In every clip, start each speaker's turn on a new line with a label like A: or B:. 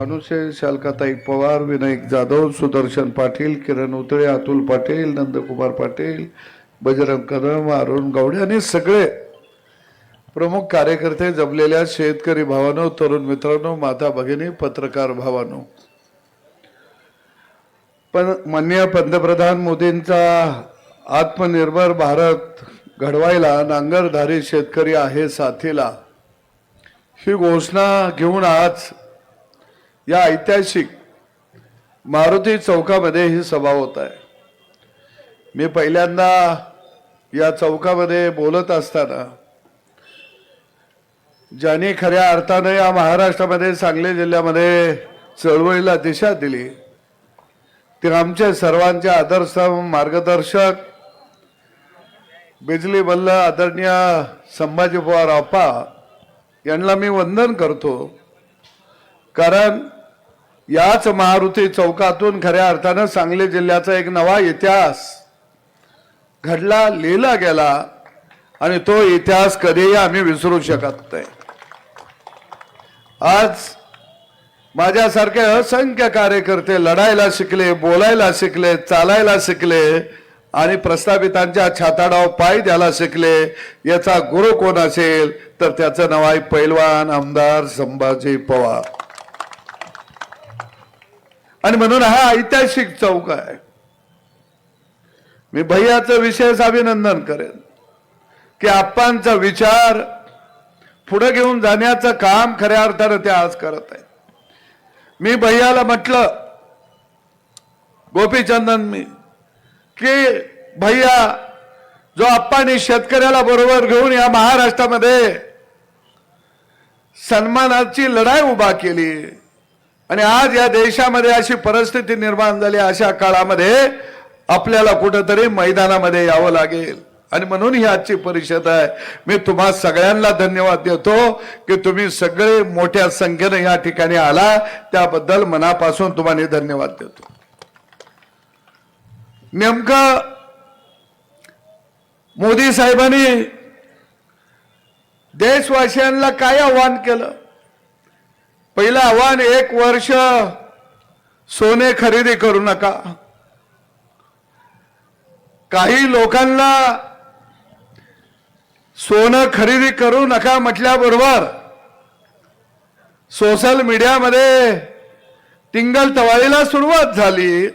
A: अनुशे शालकाताई पवार, विनायक जाधव, सुदर्शन पाटील, किरण उतळे, अतुल पाटील, नंदकुमार पाटील, बजरंग कदम, अरुण गवडे आणि सगळे प्रमुख कार्यकर्ते जमलेल्या शेतकरी भावांनो, तरुण मित्रांनो, माता भगिनी, पत्रकार भावांनो, पण माननीय पंतप्रधान मोदींचा आत्मनिर्भर भारत घडवायला नांगरधारी शेतकरी आहे साथीला ही घोषणा घेऊन आज या ऐतिहासिक मारुती चौकामध्ये ही सभा होत आहे। मी पहिल्यांदा या चौकामध्ये बोलत असताना ज्यांनी खऱ्या अर्थाने या महाराष्ट्रामध्ये सांगली जिल्ह्यामध्ये चळवळीला दिशा दिली ते आमचे सर्वांचे आदर्श मार्गदर्शक बिजली बल्ल आदरणीय संभाजी पवार आप्पा यांना मी वंदन करतो, कारण याच मारुती चौकातून खऱ्या अर्थाने सांगली जिल्ह्याचा एक नवा इतिहास घडला, लिहिला गेला आणि तो इतिहास कधीही आम्ही विसरू शकत नाही। आज माझ्यासारखे असंख्य कार्यकर्ते लढायला शिकले, बोलायला शिकले, चालायला शिकले आणि प्रस्थापितांच्या छाताडावर पाय द्यायला शिकले। याचा गुरु कोण असेल तर त्याचं नाव आहे पैलवान आमदार संभाजी पवार। आणि म्हणून हा ऐतिहासिक चौक आहे। मी भैयाचं विशेष अभिनंदन करेन की आप्पांचा विचार पुढे घेऊन जाण्याचं काम खऱ्या अर्थाने ते आज करत आहेत। मी भैयाला म्हटलं, गोपीचंदन मी, की भैया जो आप्पांनी शेतकऱ्याला बरोबर घेऊन या महाराष्ट्रामध्ये सन्मानाची लढाई उभा केली आणि आज या देशामध्ये अशी परिस्थिती निर्माण झाली, अशा काळामध्ये आपल्याला कुठेतरी मैदानामध्ये यावं लागेल आणि म्हणून ही आजची परिषद आहे। मी तुम्हा सगळ्यांना धन्यवाद देतो की तुम्ही सगळे मोठ्या संख्येने या ठिकाणी आला, त्याबद्दल मनापासून तुम्हाला धन्यवाद देतो। नेमकं मोदी साहेबांनी देशवासियांना काय आव्हान केलं? पहिलं आव्हान, 1 वर्ष सोने खरेदी करू नका। काही लोकांना सोनं खरेदी करू नका म्हटल्याबरोबर सोशल मीडियामध्ये टिंगल तवाळीला सुरुवात झाली।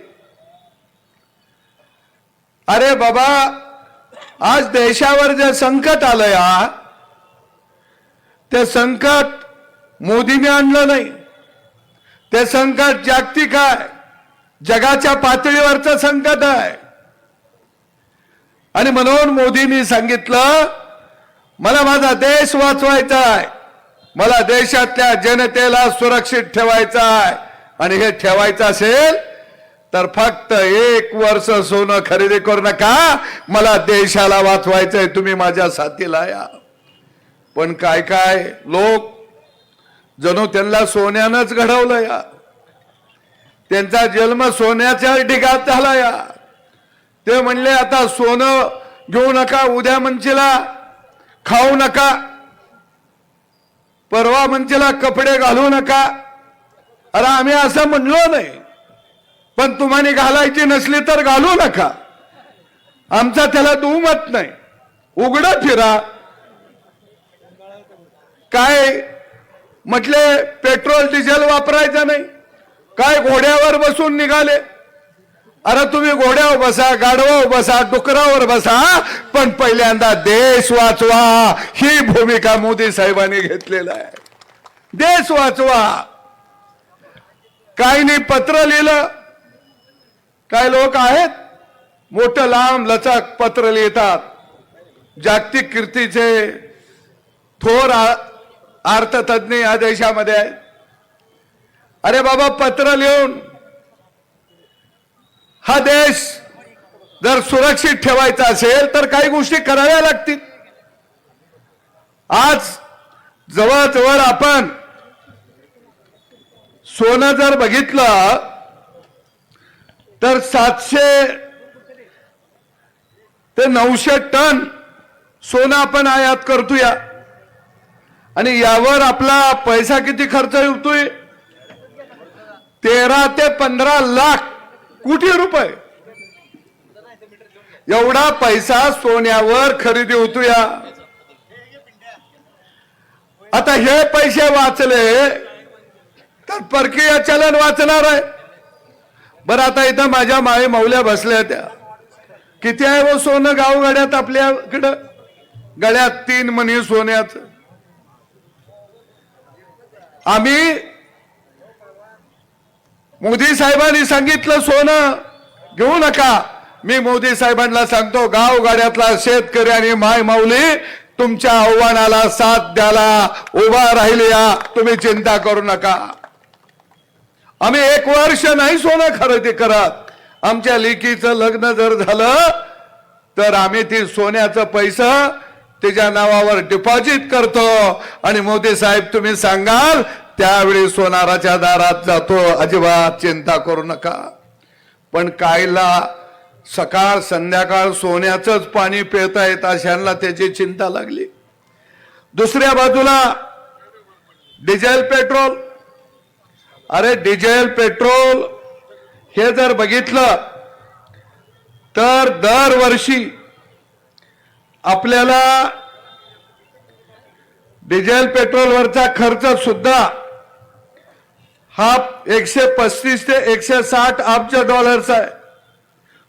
A: अरे बाबा, आज देशावर जे संकट आलंय, ते संकट मोदीने आणलं नाही, ते संकट जागतिक आहे, जगाच्या पातळीवरचं संकट आहे। आणि म्हणून मोदींनी सांगितलं, मला माझा देश वाचवायचा आहे, मला देशातल्या जनतेला सुरक्षित ठेवायचा आहे आणि हे ठेवायचं असेल तर फक्त 1 वर्ष सोनं खरेदी करू नका, मला देशाला वाचवायचंय, तुम्ही माझ्या साथीला या। पण काय काय लोक जणू त्यांना सोन्यानंच घडवलं या, त्यांचा जन्म सोन्याच्या ढिगात झाला या। ते म्हणले आता सोनं घेऊ नका, उद्या मंचीला खाऊ नका, परवा मंचीला कपडे घालू नका। अरे आम्ही असं म्हणलो नाही, पण तुम्हाला घालायची नसली तर घालू नका, आमचा त्याला दुमत नाही, उघडं फिरा। काय म्हटले, पेट्रोल डिझेल वापरायचं नाही, काय घोड्यावर बसून निघाले? अरे तुम्ही घोड्यावर बसा, गाढवावर बसा, डुकरावर बसा, पण पहिल्यांदा देश वाचवा ही भूमिका मोदी साहेबांनी घेतलेली आहे। देश वाचवा। काही नाही पत्र लिहिलं, काय लोक आहेत मोठं लांब लचक पत्र लिहितात, जागतिक कीर्तीचे थोर अर्थतज्ञ या देशामध्ये आहेत। अरे बाबा, पत्र लिहून हा देश जर सुरक्षित ठेवायचा असेल तर काही गोष्टी कराव्या लागतील। आज जवळजवळ आपण सोनं जर बघितलं तर 700 ते 900 टन सोनं आपण आयात करतोय आणि यावर आपला पैसा किती खर्च होतोय? 13 ते 15 लाख कोटी रुपये एवढा पैसा सोन्यावर खरेदी होतोया. आता हे पैसे वाचले तर परकीय चलन वाचणार आहे. बरं आता इथं माझ्या माई मौल्या बसल्या त्या किती आहे वो सोनं गावगाड्यात आपल्याकडं? गळ्यात 3 मणी सोन्याचं. आम्ही मोदी साहेबांनी सांगितलं सोनं घेऊ नका. मी मोदी साहेबांना सांगतो गावगाड्यातला शेतकरी आणि माय माऊली तुमच्या आव्हानाला साथ द्यायला उभा राहिल्या. तुम्ही चिंता करू नका. आम्ही 1 वर्ष नाही सोनं खरेदी करत. आमच्या लेकीचं लग्न जर झालं तर आम्ही ती सोन्याचं पैसा तिच्या नावावर डिपॉझिट करतो आणि मोदी साहेब तुम्ही सांगाल त्यावेळी सोनाराच्या दारात जातो. अजिबात चिंता करू नका. पण कायला सकाळ संध्याकाळ सोन्याचंच पाणी पिता येत अशांना त्याची चिंता लागली. दुसऱ्या बाजूला डिझेल पेट्रोल. अरे डिझेल पेट्रोल हे जर बघितलं तर दरवर्षी आपल्याला डिझेल पेट्रोलवरचा खर्च सुद्धा हा 135 ते 160 अब्ज डॉलर्स आहे.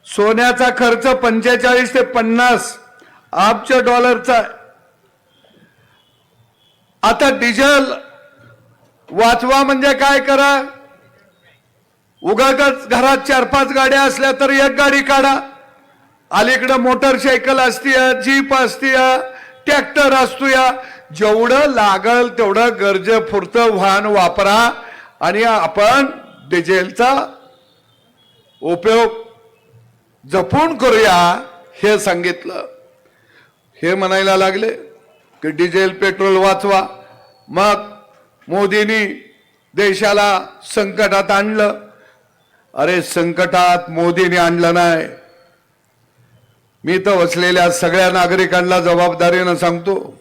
A: सोन्याचा खर्च 45 ते 50 अब्ज डॉलरचा आहे. आता डिझेल वाचवा म्हणजे काय करा? उगाच घरात 4-5 गाड्या असल्या तर 1 गाडी काढा. अलीकडे मोटरसायकल असतीया, जीप असतीया, ट्रॅक्टर असतोया. जेवढं लागल तेवढं गरजेपुरतं वाहन वापरा आणि आपण डिझेलचा उपयोग जपून करूया हे सांगितलं. हे म्हणायला लागले की डिझेल पेट्रोल वाचवा. मग मोदींनी देशाला संकटात आणलं. अरे संकटात मोदींनी आणलं नाही. मी तर वसलेल्या सगळ्या नागरिकांना जबाबदारीनं सांगतो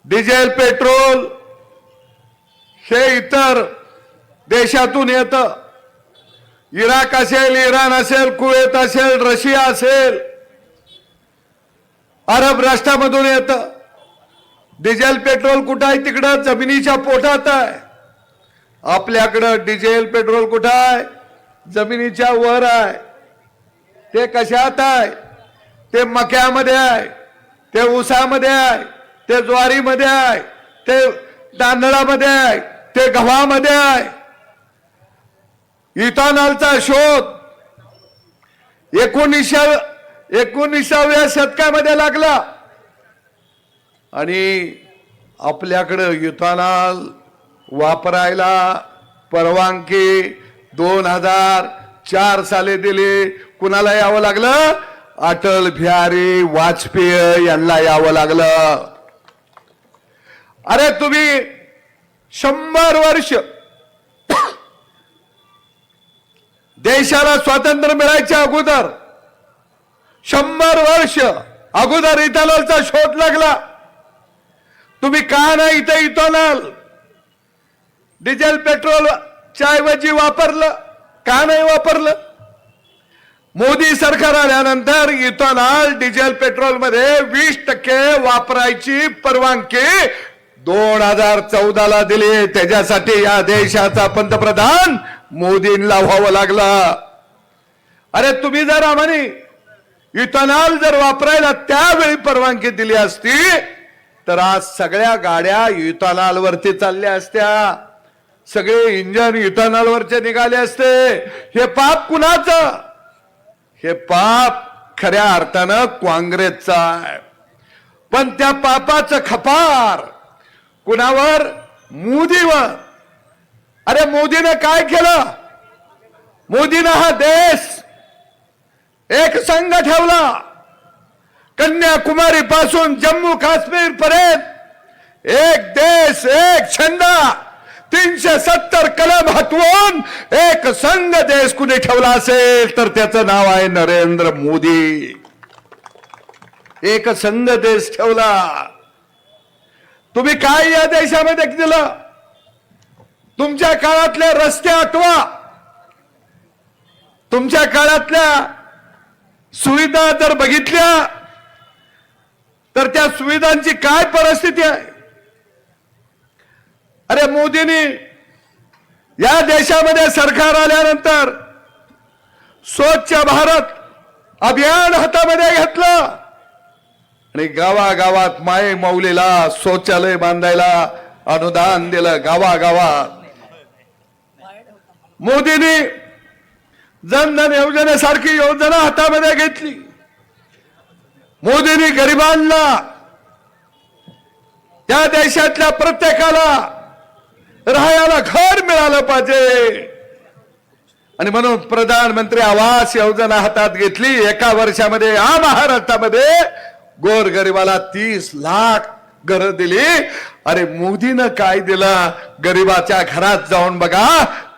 A: डिझेल पेट्रोल हे इतर देशातून येतं. इराक असेल, इराण असेल, कुवेत असेल, रशिया असेल, अरब राष्ट्रामधून येतं. डिझेल पेट्रोल कुठं आहे? तिकडं जमिनीच्या पोटात आहे. आपल्याकडं डिझेल पेट्रोल कुठं आहे? जमिनीच्या वर आहे. ते कशात आहे? ते मक्यामध्ये आहे, ते ऊसामध्ये आहे, ते ज्वारीमध्ये आहे, ते तांदळामध्ये आहे, ते गव्हामध्ये आहे. इथेनॉलचा शोध 19व्या शतकामध्ये लागला आणि आपल्याकडे इथेनॉल वापरायला परवानगी 2004 साली दिली. कुणाला यावं लागलं? अटल बिहारी वाजपेयी यांना यावं लागलं. अरे तुम्ही 100 वर्ष देशाला स्वातंत्र्य मिळायच्या अगोदर 100 वर्ष अगोदर इथेनॉलचा शोध लागला. तुम्ही का नाही इथे इथेनॉल डिझेल पेट्रोलच्या ऐवजी वापरलं? का नाही वापरलं? मोदी सरकार आल्यानंतर इथेनॉल डिझेल पेट्रोल मध्ये 20% वापरायची परवानगी 2014ला दिली. त्याच्यासाठी या देशाचा पंतप्रधान मोदींना व्हावं लागलं. अरे तुम्ही जर आम्हाला इथेनॉल जर वापरायला त्यावेळी परवानगी दिली असती तर आज सगळ्या गाड्या इथेनॉल वरती चालल्या असत्या. सगळे इंजन इथेनॉल वरचे निघाले असते. हे पाप कुणाचं? हे पाप खऱ्या अर्थानं काँग्रेसचा आहे. पण त्या पापाचं खपार कुणावर? मोदीवर. अरे मोदीने काय केलं? मोदीने हा देश एक संघ ठेवला. कन्याकुमारी पासून जम्मू काश्मीर पर्यंत एक देश एक झेंडा 370 कलम हटवून एक संघ देश कुणी ठेवला असेल तर त्याचं नाव आहे नरेंद्र मोदी. एक संघ देश ठेवला. तुम्ही काय या देशामध्ये दिलं? तुमच्या काळातले रस्ते आठवा, तुमच्या काळातल्या सुविधा जर बघितल्या तर त्या सुविधांची काय परिस्थिती आहे. अरे मोदींनी या देशामध्ये सरकार आल्यानंतर स्वच्छ भारत अभियान हातामध्ये घेतलं आणि गावागावात माय मौलीला शौचालय बांधायला अनुदान दिलं. गावागावात मोदींनी जनधन योजनेसारखी योजना हातामध्ये घेतली. मोदींनी गरिबांना, त्या देशातल्या प्रत्येकाला राहायला घर मिळालं पाहिजे आणि म्हणून प्रधानमंत्री आवास योजना हातात घेतली. एका वर्षामध्ये या महाराष्ट्रामध्ये गोरगरिबाला 30 लाख घरं दिली. अरे मोदीनं काय दिलं? गरिबाच्या घरात जाऊन बघा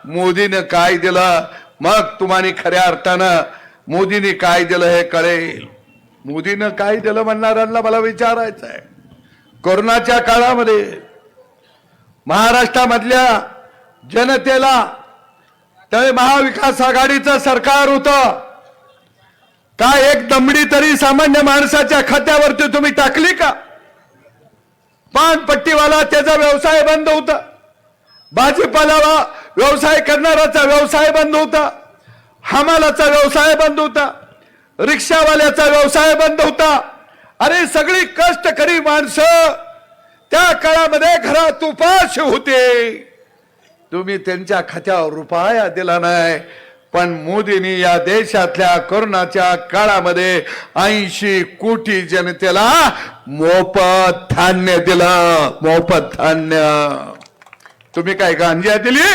A: मोदीनं काय दिलं, मग तुम्हाला खऱ्या अर्थानं मोदींनी काय दिलं हे कळेल. मोदीनं काय दिलं म्हणणाऱ्यांना मला विचारायचं आहे. कोरोनाच्या काळामध्ये महाराष्ट्रामधल्या जनतेला त्यावेळी महाविकास आघाडीचं सरकार होतं, काय एक दमडी तरी सामान्य माणसाच्या खात्यावरती तुम्ही टाकली का? पानपट्टीवाला त्याचा व्यवसाय बंद होता, भाजीपाला व्यवसाय करणाराचा व्यवसाय बंद होता, हमालाचा व्यवसाय बंद होता, रिक्षावाल्याचा व्यवसाय बंद होता. अरे सगळी कष्टकरी माणसं त्या काळामध्ये घरात उपाशी होते. तुम्ही त्यांच्या खात्यावर रुपया दिला नाही, पण मोदींनी या देशातल्या कोरोनाच्या काळामध्ये 80 कोटी जनतेला मोफत धान्य दिलं. मोफत धान्य. तुम्ही काय गांजा दिली?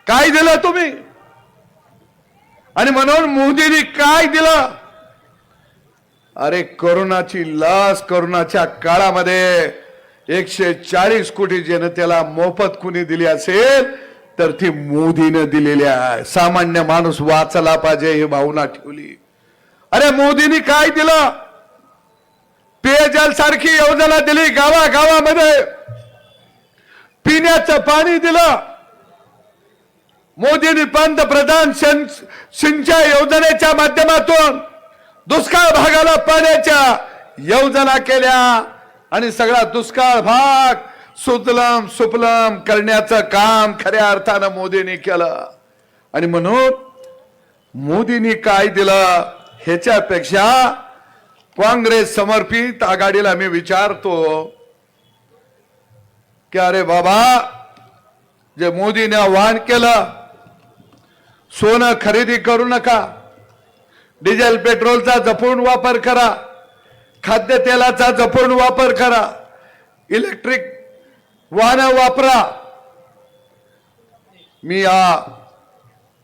A: काय दिलं तुम्ही? आणि म्हणून मोदींनी काय दिलं? अरे कोरोनाची लस कोरोनाच्या काळामध्ये 140 कोटी जनतेला मोफत कुणी दिली असेल तर ती मोदीने दिलेली आहे. सामान्य माणूस वाचला पाहिजे ही भावना ठेवली. अरे मोदींनी काय दिलं? पेयजल सारखी योजना दिली. गावागावामध्ये पिण्याचं पाणी दिलं. मोदींनी पंतप्रधान सिंचाई योजनेच्या माध्यमातून दुष्काळ भागाला पाण्याच्या योजना केल्या आणि सगळा दुष्काळ भाग सुजलम सुफलम करण्याचं काम खऱ्या अर्थानं मोदींनी केलं. आणि म्हणून मोदींनी काय दिलं ह्याच्यापेक्षा काँग्रेस समर्पित आघाडीला मी विचारतो की अरे बाबा, जे मोदीने आवाहन केलं, सोनं खरेदी करू नका, डिझेल पेट्रोलचा जपून वापर करा, खाद्यतेलाचा जपून वापर करा, इलेक्ट्रिक वाहनं वापरा. मी या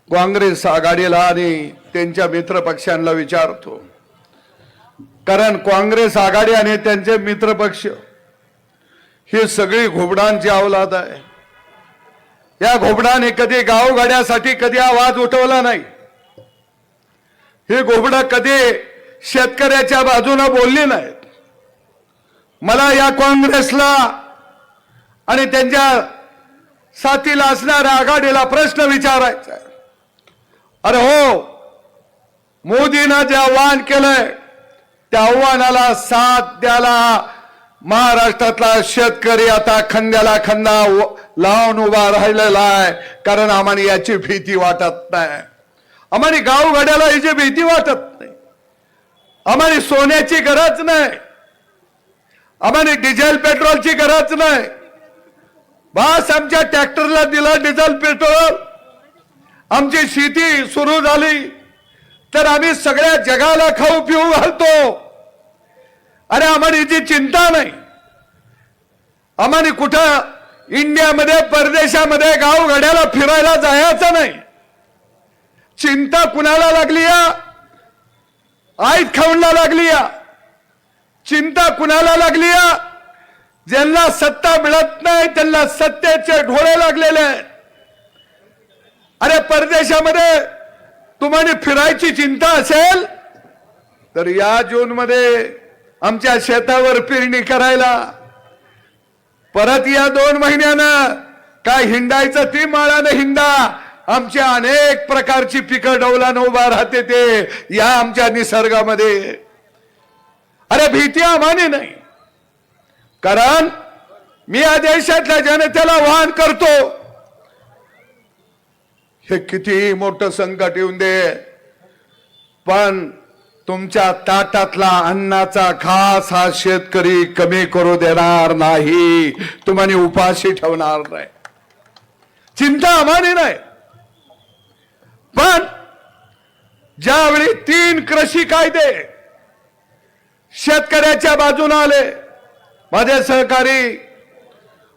A: काँग्रेस आघाडीला आणि त्यांच्या मित्र पक्षांना विचारतो, कारण काँग्रेस आघाडी आणि त्यांचे मित्र पक्ष ही सगळी घोबडांची अवलाद आहे. या घोबडाने कधी गावगाड्यासाठी कधी आवाज उठवला नाही. हे घोबड कधी शेतकऱ्याच्या बाजूने बोलली नाहीत. मला या काँग्रेसला आणि त्यांच्या साथीला असणाऱ्या आघाडीला प्रश्न विचारायचा आहे. अरे हो, मोदींना जे आव्हान केलंय त्या आव्हानाला साथ द्यायला महाराष्ट्रातला शेतकरी आता खांद्याला खांदा लावून उभा राहिलेला आहे. कारण आम्हाला याची भीती वाटत नाही. आम्हाला गावगाड्याला याची भीती वाटत नाही. आम्हाला सोन्याची गरज नाही, आम्हाला डिझेल पेट्रोलची गरज नाही. बस आमच्या ट्रॅक्टरला दिला डिझेल पेट्रोल, आमची शेती सुरू झाली तर आम्ही सगळ्या जगाला खाऊ पिऊ घालतो. अरे आम्हाला याची चिंता नाही. आम्हाला कुठं इंडियामध्ये परदेशामध्ये गावगाड्याला फिरायला जायचं नाही. चिंता कुणाला लागली? आईत खाऊनला लागली. चिंता कुणाला लागली? ज्यांना सत्ता मिळत नाही त्यांना सत्तेचे ढोळे लागलेले आहेत. अरे परदेशामध्ये तुम्हाला फिरायची चिंता असेल तर या जून मध्ये आमच्या शेतावर पेरणी करायला, परत या 2 महिन्यानं काय हिंडायचं ती माळाने हिंडा, आमच्या अनेक प्रकारची पिकं डौलानं उभा राहते ते या आमच्या निसर्गामध्ये. अरे भीती आम्हाने नाही, कारण मी या देशातल्या जनतेला वाहन करतो. हे किती मोठं संकट येऊन दे, पण तुमच्या ताटातला अन्नाचा घास हा शेतकरी कमी करू देणार नाही, तुम्हाला उपाशी ठेवणार नाही. चिंता आम्हाने नाही. पण ज्यावेळी 3 कृषी कायदे शेतकऱ्याच्या बाजूने आले, माझे सहकारी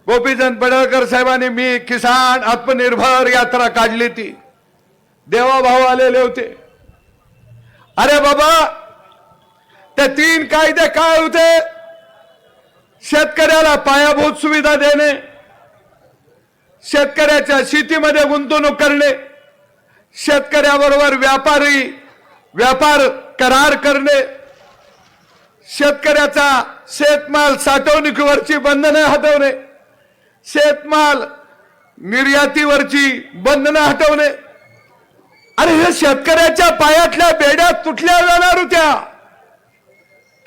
A: गोपीचंद पडळकर साहेबांनी मी किसान आत्मनिर्भर यात्रा काढली, ती देवाभाऊ आलेले होते. अरे बाबा, ते 3 कायदे काय होते? शेतकऱ्याला पायाभूत सुविधा देणे, शेतकऱ्याच्या शेतीमध्ये गुंतवणूक करणे, शेतकऱ्याबरोबर व्यापार करार करणे, शेतकऱ्याचा शेतमाल साठवणुकीवरची बंधने हटवणे, शेतमाल निर्यातीवरची बंधनं हटवणे. अरे हे शेतकऱ्याच्या पायातल्या बेड्या तुटल्या जाणार होत्या.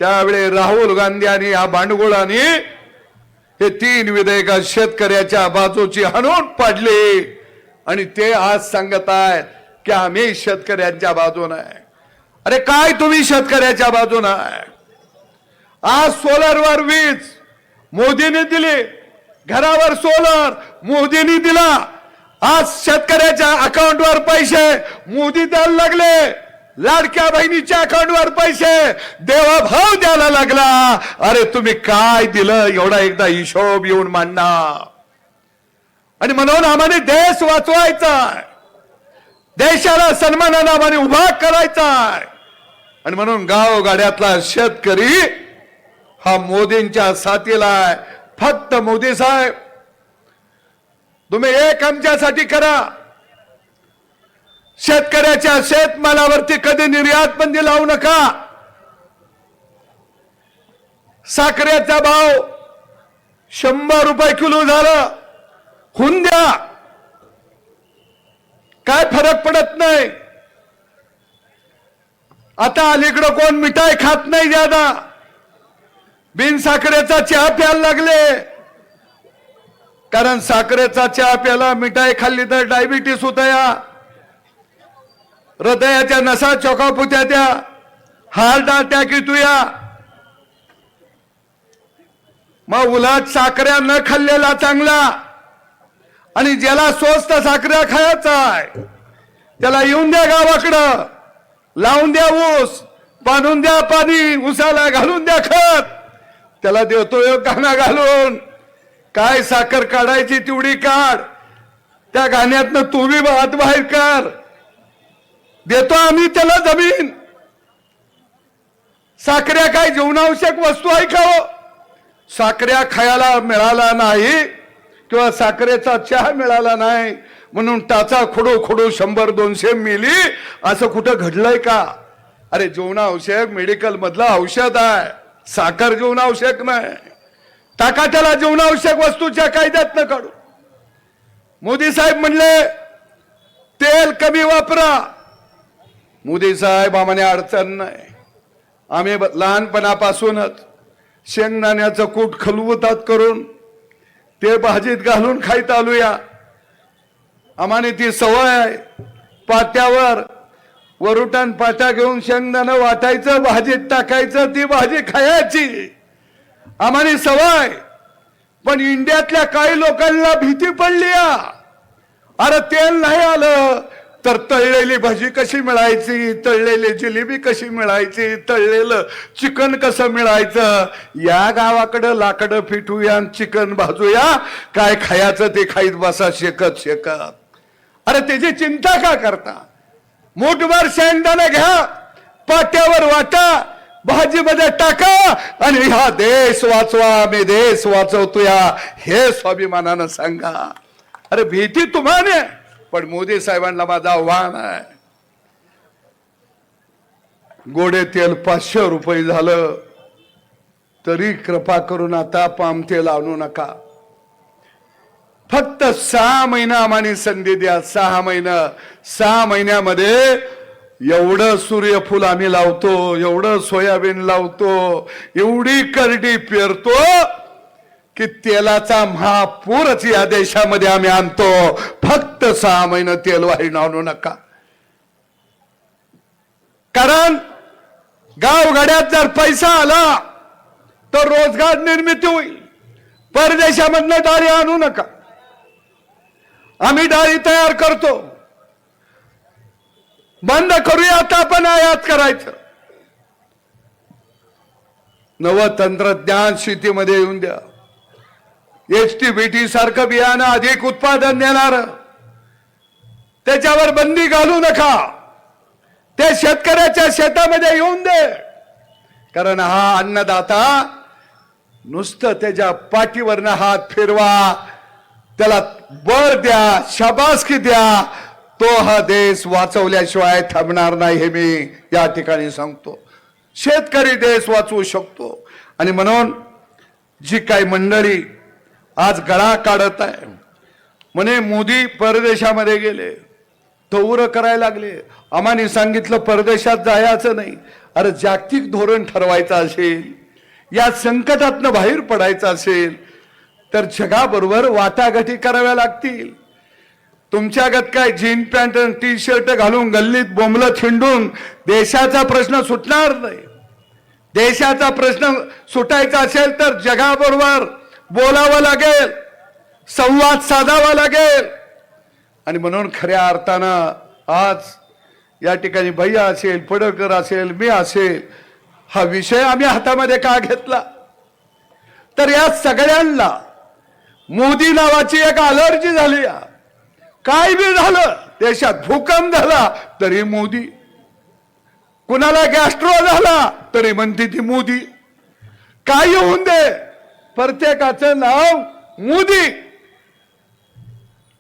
A: त्यावेळी राहुल गांधी आणि या भांडगुळांनी हे 3 विधेयक शेतकऱ्याच्या बाजूची हाणून पाडली आणि ते आज सांगत आहेत की आम्ही शेतकऱ्यांच्या बाजूने आहे. अरे काय तुम्ही शेतकऱ्याच्या बाजूने आहे? आज सोलरवर वीज मोदींनी दिली, घरावर सोलर मोदींनी दिला. आज शेतकऱ्याच्या अकाउंटवर पैसे मोदी द्यायला लागले, लाडक्या बहिणीच्या अकाउंटवर पैसे देवाभाव द्यायला लागला. अरे तुम्ही काय दिलं एवढा एकदा हिशोब येऊन मांडा. आणि म्हणून आम्हाला देश वाचवायचा, देशाला सन्मानाने आम्हाला उभा करायचा. आणि म्हणून गावगाड्यातला शेतकरी हा मोदींच्या साथीला आहे. फक्त मोदी साहेब तुम्ही एक आमच्यासाठी करा, शेतकऱ्याच्या शेतमालावरती कधी निर्यात बंदी लावू नका. साखरेचा भाव 100 रुपये किलो झालं, होऊन द्या, काय फरक पडत नाही. आता अलीकडं कोण मिठाई खात नाही ज्यादा, बिन साखरेचा चहा प्यायला लागले. कारण साखरेचा चहा प्यायला मिठाई खाल्ली तर डायबिटीस होत या, हृदयाच्या नसा चोकापुत्या त्या, हार्ट अटॅक येतोया. मग उलट साखऱ्या न खाल्लेला चांगला. आणि ज्याला स्वस्त साखऱ्या खायचा आहे त्याला येऊन द्या गावाकडं, लावून द्या ऊस, बांधून द्या पाणी, ऊसाला घालून द्या खत, त्याला देतो एक गाणा घालून. काय साखर काढायची तेवढी काढ, त्या गाण्यातनं तू बी हात बाहेर कर, देतो आम्ही त्याला जमीन. साखऱ्या काय जीवनावश्यक वस्तू आहे का हो? साखऱ्या खायला मिळाला नाही किंवा साखरेचा चहा मिळाला नाही म्हणून टाचा खोडू खोडू 100-200 मिली असं कुठं घडलंय का? अरे जीवनावश्यक मेडिकल मधलं औषध आहे, साखर जीवनावश्यक नाही. टाका त्याला जीवनावश्यक वस्तूच्या कायद्यात न काढू. मोदी साहेब म्हणले तेल कमी वापरा. मोदी साहेब आम्हाला अडचण नाही, आम्ही लहानपणापासूनच शेंगदाण्याचं कूट खलवतात करून ते भाजीत घालून खाईत आलूया. आम्हाला ती सवय आहे. पाट्यावर वरुटण पाट्या घेऊन शेंगदाणं वाटायचं, भाजीत टाकायचं, ती भाजी खायची आम्हाला सवय. पण इंडियातल्या काही लोकांना भीती पडली. अरे तेल नाही आलं तर तळलेली भाजी कशी मिळायची, तळलेली जिलेबी कशी मिळायची, तळलेलं चिकन कसं मिळायचं. या गावाकडं लाकडं फिटूया, चिकन भाजूया, काय खायचं ते खाईत बसा शेकत शेकत. अरे त्याची चिंता का करता? मोठभर शेंगदाणे घ्या, पाट्यावर वाटा, भाजीमध्ये टाका आणि हा देश वाचवा, मी देश वाचवतोया हे स्वाभिमानानं सांगा. अरे भीती तुम्हाला, पण मोदी साहेबांना माझं आव्हान आहे. गोडे तेल 500 रुपये झालं तरी कृपा करून आता पाम तेल आणू नका. फक्त 6 महिना आम्हाला संधी द्या. 6 महिना, 6 महिन्यामध्ये एवढं सूर्यफूल आम्ही लावतो, एवढं सोयाबीन लावतो, एवढी करडी पेरतो की तेलाचा महापूरच या देशामध्ये आम्ही आणतो. फक्त 6 महिने तेल वाहीन आणू नका. कारण गावगाड्यात जर पैसा आला तर रोजगार निर्मिती होईल. परदेशामधनं डाळी आणू नका. आम्ही डाळी तयार करतो. बंद करूया आता आपण आयात करायचं. नवं तंत्रज्ञान शेतीमध्ये येऊन द्या. HTBT सारखं बियाणं अधिक उत्पादन देणार, त्याच्यावर बंदी घालू नका. ते शेतकऱ्याच्या शेतामध्ये येऊन दे. कारण हा अन्नदाता नुसतं त्याच्या पाठीवरनं हात फिरवा, त्याला बळ द्या, शाबासकी द्या, तो हा देश वाचवल्याशिवाय थांबणार नाही. हे मी या ठिकाणी सांगतो. शेतकरी देश वाचवू शकतो. आणि म्हणून जी काही मंडळी आज गळा काढत आहे, म्हणे मोदी परदेशामध्ये गेले, तौर करायला लागले, आम्हाने सांगितलं परदेशात जायचं नाही. अरे जागतिक धोरण ठरवायचं असेल, या संकटातनं बाहेर पडायचं असेल तर जगाबरोबर वाटाघाटी कराव्या लागतील. तुमच्यागत काय जीन पॅन्ट आणि टी शर्ट घालून गल्लीत बोंबलं थिंडून देशाचा प्रश्न सुटणार नाही. देशाचा प्रश्न सुटायचा असेल तर जगाबरोबर बोलावं लागेल, संवाद साधावा लागेल. आणि म्हणून खऱ्या अर्थानं आज या ठिकाणी भैया असेल, पडळकर असेल, मी असेल, हा विषय आम्ही हातामध्ये का घेतला तर या सगळ्यांना मोदी नावाची एक अलर्जी झाली. काय बी झालं, देशात भूकंप झाला तरी मोदी, कुणाला गॅस्ट्रो झाला तरी म्हणते ती मोदी. काय होऊन दे, प्रत्येकाचं नाव मोदी.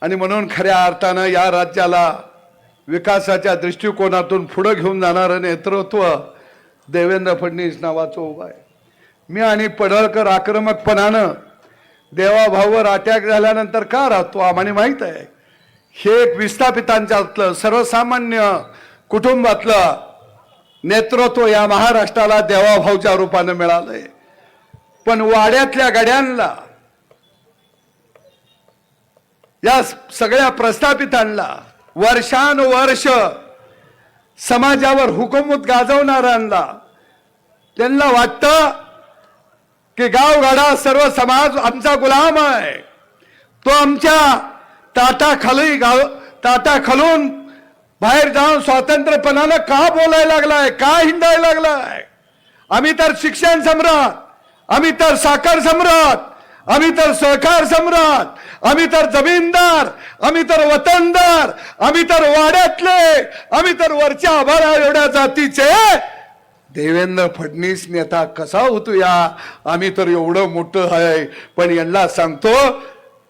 A: आणि म्हणून खऱ्या अर्थानं या राज्याला विकासाच्या दृष्टिकोनातून पुढे घेऊन जाणारं नेतृत्व देवेंद्र फडणवीस नावाचं उभं आहे. मी आणि पडळकर आक्रमकपणानं देवाभाऊवर अटॅक झाल्यानंतर का राहतो आम्हाला माहित आहे. हे एक विस्थापितांच्यातलं सर्वसामान्य कुटुंबातलं नेतृत्व या महाराष्ट्राला देवाभाऊच्या रूपानं मिळालंय. पण वाड्यातल्या गड्यांना, या सगळ्या प्रस्थापितांना, वर्षानुवर्ष समाजावर हुकूमत गाजवणाऱ्यांना त्यांना वाटतं की गावगाडा सर्व समाज आमचा गुलाम आहे, तो आमच्या ताटाखालून बाहेर जाऊन स्वातंत्र्यपणानं का बोलायला लागलाय, का हिंडायला लागलाय. आम्ही तर शिक्षण सम्राट, आम्ही तर साखर सम्राट, आम्ही तर सहकार सम्राट, आम्ही तर जमीनदार, आम्ही तर वतनदार, आम्ही तर वाड्यातले, आम्ही तर वरच्या आभाळा एवढ्या जातीचे. देवेंद्र फडणवीस नेता कसा होतो या, आम्ही तर एवढं मोठं आहे. पण यांना सांगतो,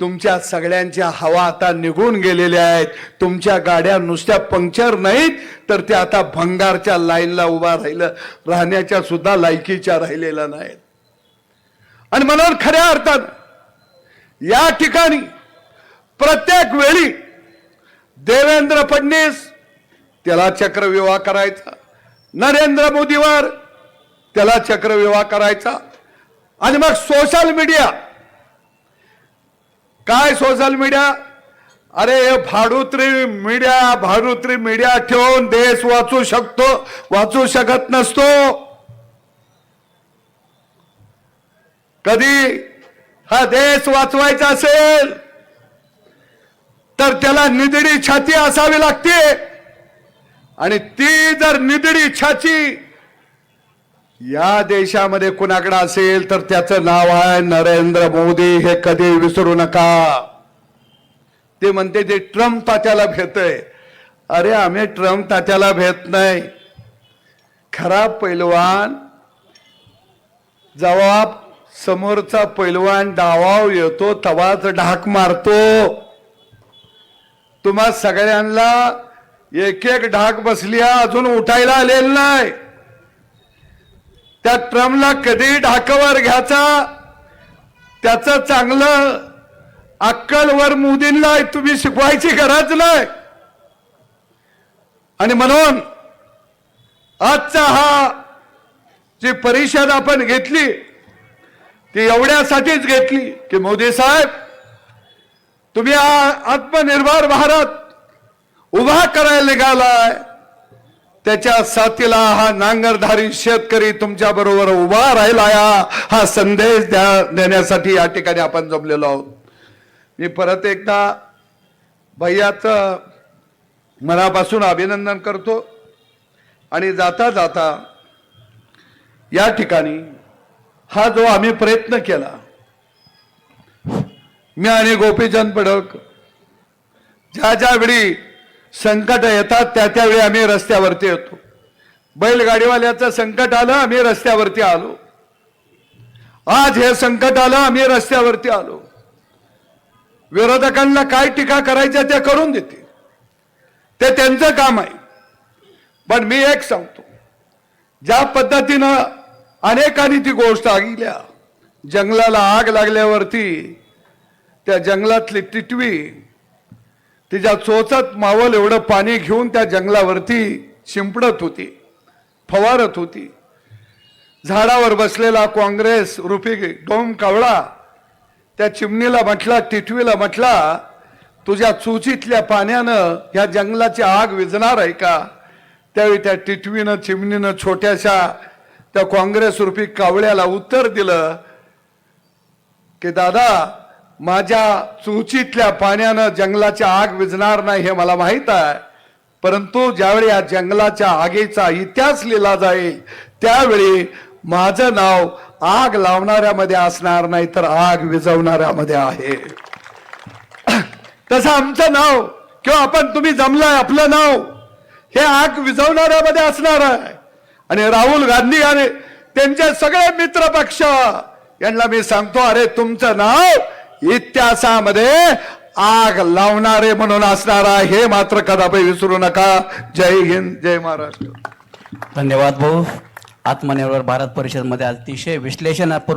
A: तुमच्या सगळ्यांच्या हवा आता निघून गेलेल्या आहेत. तुमच्या गाड्या नुसत्या पंक्चर नाहीत तर त्या आता भंगारच्या लाईनला उभा राहण्याच्या सुद्धा लायकीच्या राहिलेल्या नाहीत. आणि म्हणून खऱ्या अर्थानं या ठिकाणी प्रत्येक वेळी देवेंद्र फडणवीस त्याला चक्रव्यूह करायचा, नरेंद्र मोदीवर त्याला चक्रव्यूह करायचा. आणि मग सोशल मीडिया, काय सोशल मीडिया, अरे भाडुत्री मीडिया ठेवून देश वाचू शकत नसतो. कधी हा देश वाचवायचा असेल तर त्याला निधडी छाती असावी लागते. आणि ती जर निधडी छाती या देशामध्ये कुणाकडे असेल तर त्याचं नाव आहे नरेंद्र मोदी. हे कधी विसरू नका. ते म्हणते ते ट्रम्प तात्याला भेटतय. अरे आम्ही ट्रम्प तात्याला भेट नाही. खरा पैलवान जवाब समोरचा पैलवान डावाव येतो तवाच ढाक मारतो. तुम्हा सगळ्यांना एक एक ढाक बसली, अजून उठायला आलेलं नाही. त्या ट्रम्पला कधी ढाकावर घ्यायचा, त्याचं चांगलं अक्कलवर मोदींना तुम्ही शिकवायची गरज नाही. आणि म्हणून आजचा हा जी परिषद आपण घेतली ती एवढ्यासाठीच घेतली की मोदी साहेब तुम्ही आत्मनिर्भर भारत उभा करायला निघालाय, त्याच्या साथीला हा नांगरधारी शेतकरी तुमच्या बरोबर उभा राहिला हा संदेश देण्यासाठी या ठिकाणी आपण जमलेलो आहोत. मी परत एकदा भैयाचं मनापासून अभिनंदन करतो आणि जाता जाता या ठिकाणी हा जो आम्ही प्रयत्न केला, मी आणि गोपीचंद पडळकर ज्या ज्या वेळी संकट येतात त्या त्यावेळी आम्ही रस्त्यावरती येतो. बैलगाडीवाल्याचं संकट आलं आम्ही रस्त्यावरती आलो. आज हे संकट आलं आम्ही रस्त्यावरती आलो. विरोधकांना काय टीका करायचं ते करून देते, ते त्यांचं काम आहे. पण मी एक सांगतो, ज्या पद्धतीनं अनेकांनी ती गोष्ट आगिल्या, जंगलाला आग लागल्यावरती त्या जंगलातली टिटवी तिच्या चोचत मावल एवढं पाणी घेऊन त्या जंगलावरती शिंपडत होती, फवारत होती. झाडावर बसलेला काँग्रेस रूपी डोम कावळा त्या चिमणीला म्हटला, टिटवीला म्हटला, तुझ्या चोचीतल्या पाण्यानं ह्या जंगलाची आग विझणार आहे का? त्यावेळी त्या टिटवीनं चिमणीनं छोट्याशा त्या काँग्रेस रूपी कावळ्याला उत्तर दिलं की दादा, माझ्या चोचीतल्या पाण्यानं जंगलाची आग विझणार नाही हे मला माहित आहे, परंतु ज्यावेळी या जंगलाच्या आगीचा इतिहास लिहिला जाईल त्यावेळी माझं नाव आग लावणाऱ्यामध्ये असणार नाही तर आग विझवणाऱ्यामध्ये आहे. तसं आमचं नाव किंवा आपण तुम्ही जमलाय आपलं नाव हे आग विझवणाऱ्यामध्ये असणार आहे. आणि राहुल गांधी आणि त्यांचे सगळे मित्र पक्ष यांना मी सांगतो, अरे तुमचं नाव इतिहासामध्ये आग लावणारे म्हणून असणार आहे, हे मात्र कदापि विसरू नका. जय हिंद, जय महाराष्ट्र.
B: धन्यवाद भाऊ. आत्मनिर्भर भारत परिषद मध्ये अतिशय विश्लेषणपूर्वक